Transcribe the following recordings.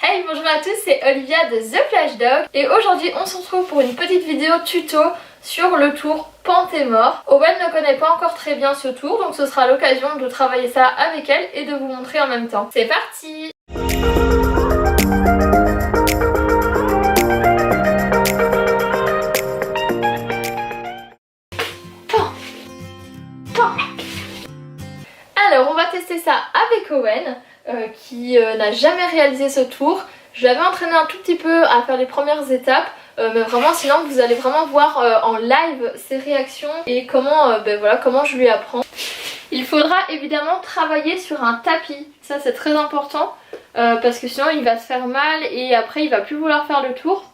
Hey, bonjour à tous, c'est Olivia de The Flash Dog et aujourd'hui on se retrouve pour une petite vidéo tuto sur le tour Pentémore. Owen ne connaît pas encore très bien ce tour, donc ce sera l'occasion de travailler ça avec elle et de vous montrer en même temps. C'est parti! Alors on va tester ça avec Owen qui n'a jamais réalisé ce tour. Je l'avais entraîné un tout petit peu à faire les premières étapes, mais vraiment sinon vous allez vraiment voir en live ses réactions et comment, comment je lui apprends. Il faudra évidemment travailler sur un tapis, ça c'est très important parce que sinon il va se faire mal et après il va plus vouloir faire le tour.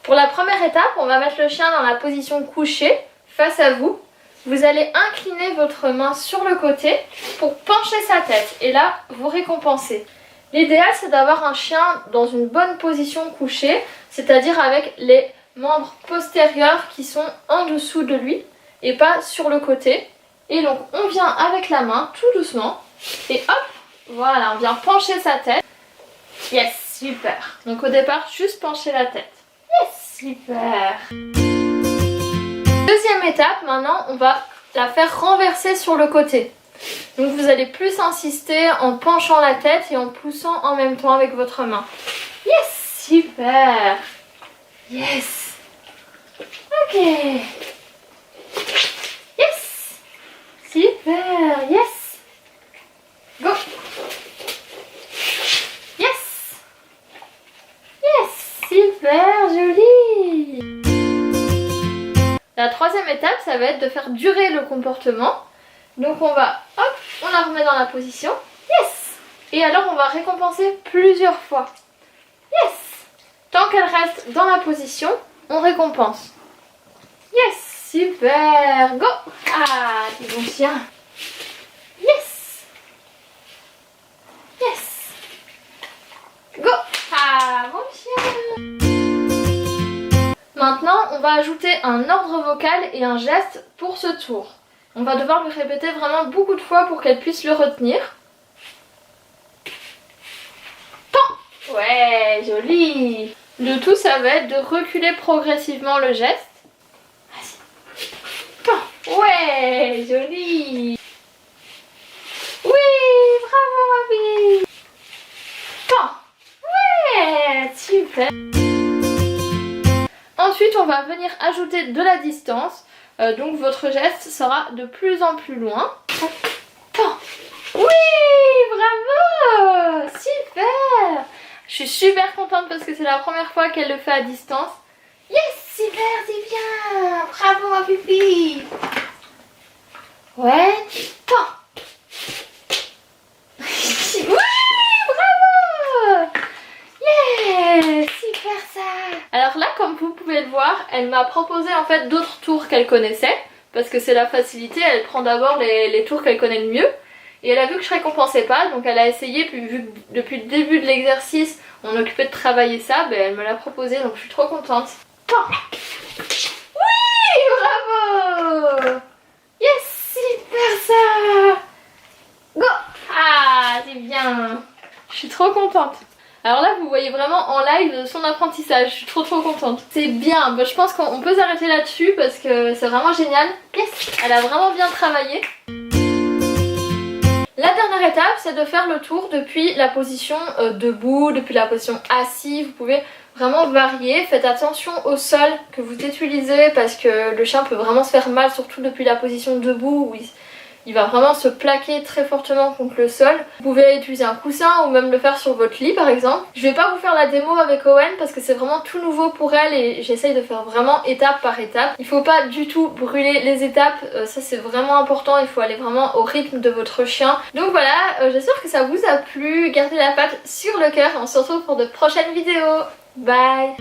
Pour la première étape, on va mettre le chien dans la position couchée face à vous. Vous allez incliner votre main sur le côté pour pencher sa tête et là vous récompensez. L'idéal c'est d'avoir un chien dans une bonne position couchée, c'est-à-dire avec les membres postérieurs qui sont en dessous de lui et pas sur le côté. Et donc on vient avec la main tout doucement et hop, voilà, on vient pencher sa tête. Yes, super. Donc au départ juste pencher la tête. Yes, super. Deuxième étape, maintenant on va la faire renverser sur le côté. Donc vous allez plus insister en penchant la tête et en poussant en même temps avec votre main. Yes, super. Yes. Ok. Yes. Super. Yes. Go. Yes. Yes. Super joli. La troisième étape, ça va être de faire durer le comportement. Donc on va, hop, on la remet dans la position. Yes. Et alors on va récompenser plusieurs fois. Yes. Tant qu'elle reste dans la position, on récompense. Yes, super. Go. Ah, t'es bon chien. Yes. Yes. Go. Ah, bon chien. Maintenant, on va ajouter un ordre vocal et un geste pour ce tour. On va devoir le répéter vraiment beaucoup de fois pour qu'elle puisse le retenir. Pan. Ouais, joli. Le tout, ça va être de reculer progressivement le geste. Vas-y. Pan. Ouais, joli. Oui, bravo ma fille. Pan. Ouais, super. Ensuite, on va venir ajouter de la distance. Donc votre geste sera de plus en plus loin. Oui, bravo, super. Je suis super contente parce que c'est la première fois qu'elle le fait à distance. Yes, super, c'est bien. Bravo ma pipi. Ouais. Oui, bravo. Yes, super ça. Alors là, comme vous pouvez le voir, elle m'a proposé en fait d'autres tours qu'elle connaissait. Parce que c'est la facilité, elle prend d'abord les tours qu'elle connaît le mieux. Et elle a vu que je récompensais pas, donc elle a essayé, puis vu que depuis le début de l'exercice, on occupait de travailler ça, ben elle me l'a proposé, donc je suis trop contente. Oui, bravo. Yes, super ça. Go. Ah, c'est bien. Je suis trop contente. Alors là vous voyez vraiment en live son apprentissage, je suis trop contente. C'est bien, bon, je pense qu'on peut s'arrêter là-dessus parce que c'est vraiment génial. Yes, elle a vraiment bien travaillé. La dernière étape c'est de faire le tour depuis la position debout, depuis la position assis. Vous pouvez vraiment varier, faites attention au sol que vous utilisez parce que le chien peut vraiment se faire mal, surtout depuis la position debout où il va vraiment se plaquer très fortement contre le sol. Vous pouvez utiliser un coussin ou même le faire sur votre lit par exemple. Je vais pas vous faire la démo avec Owen parce que c'est vraiment tout nouveau pour elle et j'essaye de faire vraiment étape par étape. Il faut pas du tout brûler les étapes, ça c'est vraiment important, il faut aller vraiment au rythme de votre chien. Donc voilà, j'espère que ça vous a plu, gardez la patte sur le cœur et on se retrouve pour de prochaines vidéos. Bye.